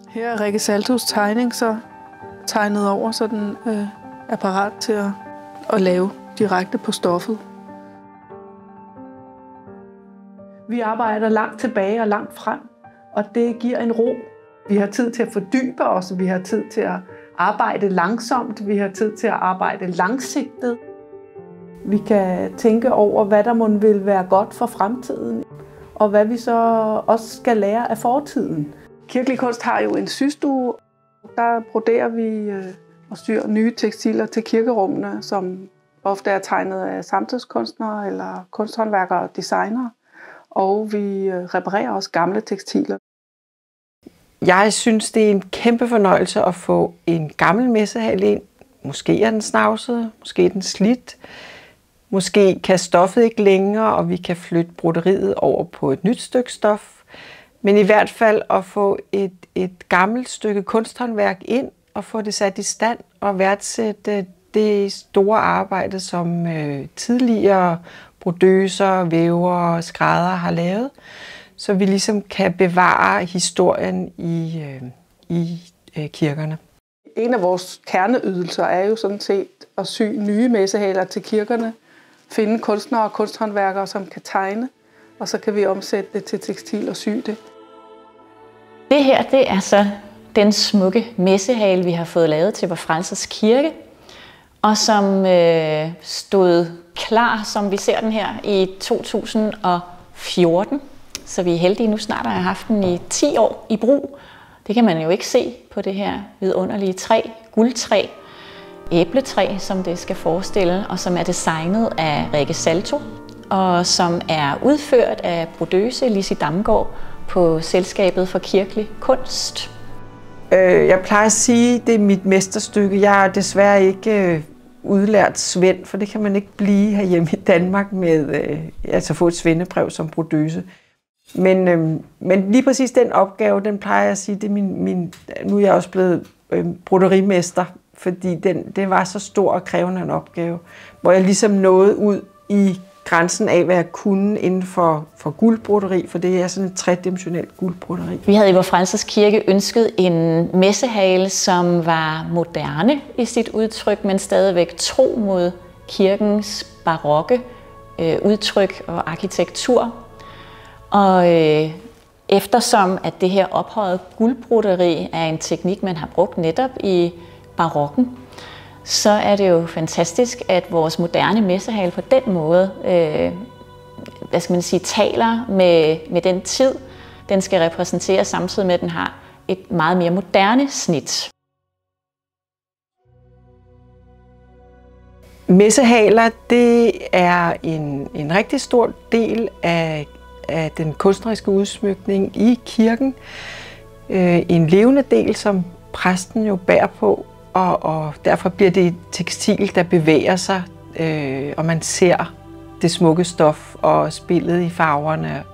Her er Rikke Saltos tegning så tegnet over, så den er parat til at lave direkte på stoffet. Vi arbejder langt tilbage og langt frem, og det giver en ro. Vi har tid til at fordybe os, vi har tid til at arbejde langsomt, vi har tid til at arbejde langsigtet. Vi kan tænke over, hvad der må vil være godt for fremtiden, og hvad vi så også skal lære af fortiden. Kirkelig kunst har jo en systue. Der broderer vi og syr nye tekstiler til kirkerummene, som ofte er tegnet af samtidskunstnere eller kunsthåndværkere og designere. Og vi reparerer også gamle tekstiler. Jeg synes, det er en kæmpe fornøjelse at få en gammel messehal ind. Måske er den snavset, måske er den slidt. Måske kan stoffet ikke længere, og vi kan flytte broderiet over på et nyt stykke stof. Men i hvert fald at få et gammelt stykke kunsthåndværk ind og få det sat i stand og værdsætte det store arbejde, som tidligere brodøser, vævere og skræddere har lavet, så vi ligesom kan bevare historien i kirkerne. En af vores kerneydelser er jo sådan set at sy nye messehaler til kirkerne, finde kunstnere og kunsthåndværkere, som kan tegne, og så kan vi omsætte det til tekstil og sy det. Det her, det er så den smukke messehale, vi har fået lavet til Vor Frelsers Kirke, og som stod klar, som vi ser den her, i 2014. Så vi er heldige nu snart at have haft den i 10 år i brug. Det kan man jo ikke se på det her vidunderlige træ, guldtræ, æbletræ, som det skal forestille, og som er designet af Rikke Salto, og som er udført af brodøse Lizzie Damgaard på Selskabet for Kirkelig Kunst. Jeg plejer at sige, at det er mit mesterstykke. Jeg er desværre ikke udlært svend, for det kan man ikke blive herhjemme i Danmark med altså få et svendebrev som brodøse. Men lige præcis den opgave, den plejer jeg at sige, det er nu er jeg også blevet broderimester, fordi det var så stor og krævende en opgave, hvor jeg ligesom nåede ud i grænsen af, hvad jeg kunne inden for guldbroderi, for det er sådan et tredimensionelt guldbroderi. Vi havde i Vor Frelsers Kirke ønsket en messehale, som var moderne i sit udtryk, men stadigvæk tro mod kirkens barokke udtryk og arkitektur. Og eftersom at det her ophøjede guldbroderi er en teknik, man har brugt netop i barokken, så er det jo fantastisk, at vores moderne messehale på den måde, hvad skal man sige, taler med den tid, den skal repræsentere, samtidig med, at den har et meget mere moderne snit. Messehaler, det er en rigtig stor del af den kunstneriske udsmykning i kirken. En levende del, som præsten jo bærer på, og derfor bliver det et tekstil, der bevæger sig, og man ser det smukke stof og spillet i farverne.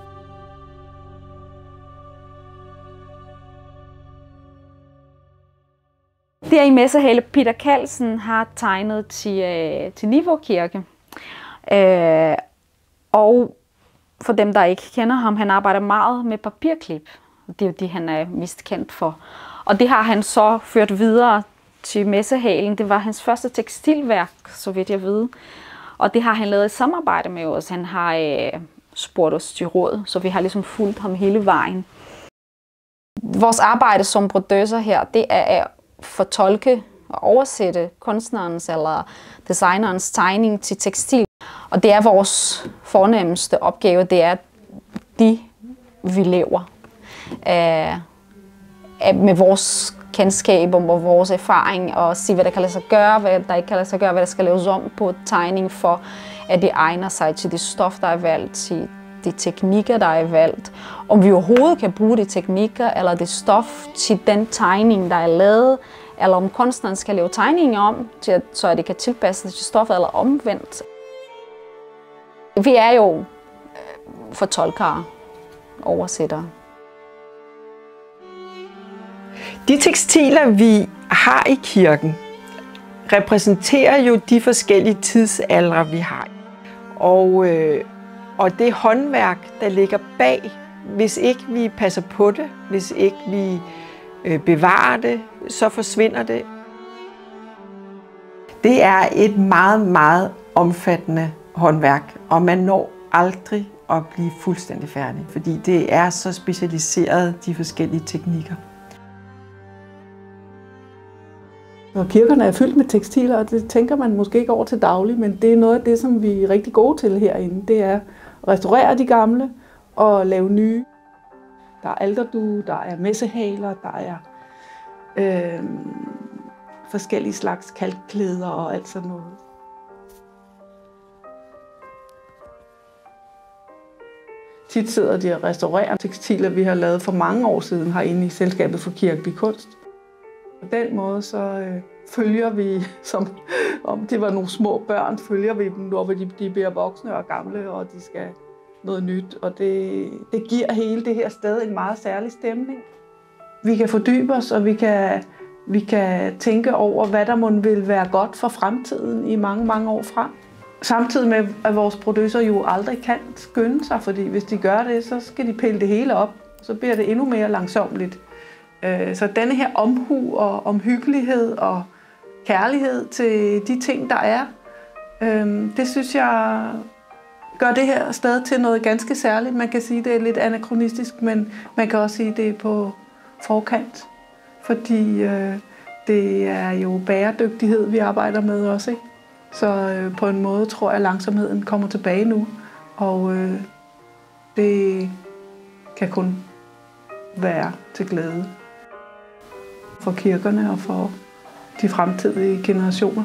Det er i messehale, Peter Carlsen har tegnet til Nivå Kirke. Og for dem, der ikke kender ham, han arbejder meget med papirklip. Det er jo det, han er mest kendt for. Og det har han så ført videre til messehalen. Det var hans første tekstilværk, så vidt jeg ved. Og det har han lavet i samarbejde med os. Han har spurgt os til råd, så vi har ligesom fulgt ham hele vejen. Vores arbejde som brodøser her, det er at fortolke og oversætte kunstnerens eller designerens tegning til tekstil. Og det er vores fornemmeste opgave, det er vi lever med vores kendskab og vores erfaring, og se, hvad der kan lade sig gøre, hvad der ikke kan lade sig gøre, hvad der skal laves om på tegning, for at det egner sig til det stof, der er valgt, til de teknikker, der er valgt. Om vi overhovedet kan bruge de teknikker eller det stof til den tegning, der er lavet, eller om kunstneren skal lave tegninger om, så at det kan tilpasse det til stoffet, eller omvendt. Vi er jo fortolkere, oversættere. De tekstiler, vi har i kirken, repræsenterer jo de forskellige tidsaldre, vi har. Og det håndværk, der ligger bag, hvis ikke vi passer på det, hvis ikke vi bevarer det, så forsvinder det. Det er et meget, meget omfattende håndværk, og man når aldrig at blive fuldstændig færdig, fordi det er så specialiseret, de forskellige teknikker. Og kirkerne er fyldt med tekstiler, og det tænker man måske ikke over til daglig, men det er noget af det, som vi er rigtig gode til herinde. Det er at restaurere de gamle og lave nye. Der er alterdue, der er messehaler, der er forskellige slags kalkklæder og alt sådan noget. Tit sidder de og restaurerer tekstiler, vi har lavet for mange år siden herinde i Selskabet for Kirkelig Kunst. På den måde så følger vi, som om det var nogle små børn, følger vi dem, når de bliver voksne og gamle, og de skal noget nyt. Og det giver hele det her sted en meget særlig stemning. Vi kan fordybe os, og vi kan tænke over, hvad der mon vil være godt for fremtiden i mange, mange år frem. Samtidig med, at vores producer jo aldrig kan skynde sig, fordi hvis de gør det, så skal de pille det hele op. Så bliver det endnu mere langsommeligt. Så denne her omhu og omhyggelighed og kærlighed til de ting, der er, det synes jeg gør det her sted til noget ganske særligt. Man kan sige, at det er lidt anakronistisk, men man kan også sige, at det er på forkant. Fordi det er jo bæredygtighed, vi arbejder med også, ikke? Så på en måde tror jeg, at langsomheden kommer tilbage nu, og det kan kun være til glæde for kirkerne og for de fremtidige generationer.